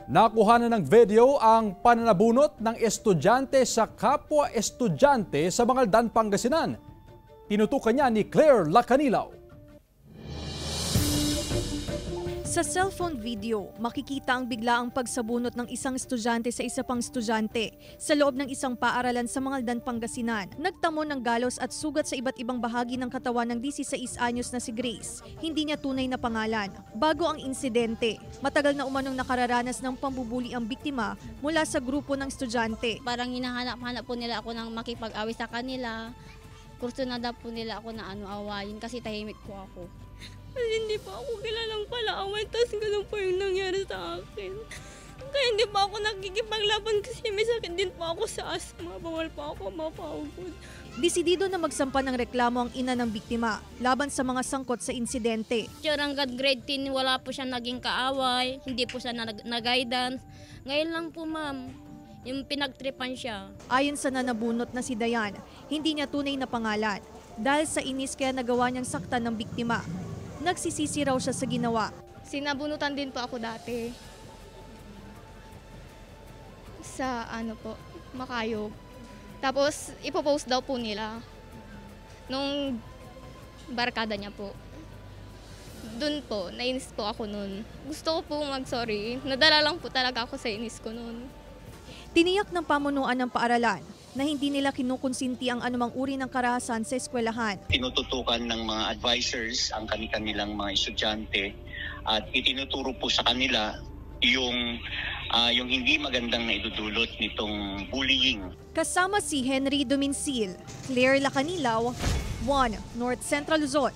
Nakuha na ng video ang pananabunot ng estudyante sa kapwa estudyante sa Mangaldan, Pangasinan. Tinutukan niya ni Claire Lacanilaw. Sa cellphone video, makikita ang biglaang pagsabunot ng isang estudyante sa isa pang estudyante sa loob ng isang paaralan sa Mangaldan, Pangasinan. Nagtamo ng galos at sugat sa iba't ibang bahagi ng katawan ng 16 anyos na si Grace. Hindi niya tunay na pangalan. Bago ang insidente, matagal na umanong nakararanas ng pambubuli ang biktima mula sa grupo ng estudyante. Parang hinahanap-hanap po nila ako ng makipag-away sa kanila. Kurso na daw po nila ako na awayin kasi tahimik po ako. Kasi hindi pa ako kilalang pala-away, tapos ganun po yung nangyari sa akin. Kaya hindi pa ako nakikipaglaban kasi may sakit din po ako sa asma. Bawal pa ako mapagod. Desidido na magsampa ng reklamo ang ina ng biktima laban sa mga sangkot sa insidente. Hanggang grade 10, wala po siya naging kaaway, hindi po siya nag-guidance. Ngayon lang po ma'am, yung pinagtripan siya. Ayon sa nanabunot na si Dayan, hindi niya tunay na pangalan. Dahil sa inis kaya nagawa niyang saktan ng biktima. Nagsisisi raw siya sa ginawa. Sinabunutan din po ako dati. Sa Makayog. Tapos ipopost daw po nila. Nung barkada niya po. Doon po, nainis po ako noon. Gusto ko po mag-sorry. Nadala lang po talaga ako sa inis ko noon. Tiniyak ng pamunuan ng paaralan na hindi nila kinukonsinti ang anumang uri ng karahasan sa eskwelahan. Tinututukan ng mga advisors ang kanilang mga estudyante at itinuturo po sa kanila yung hindi magandang naidudulot nitong bullying. Kasama si Henry Dominsil, Claire Lacanilaw, 1 North Central Luzon.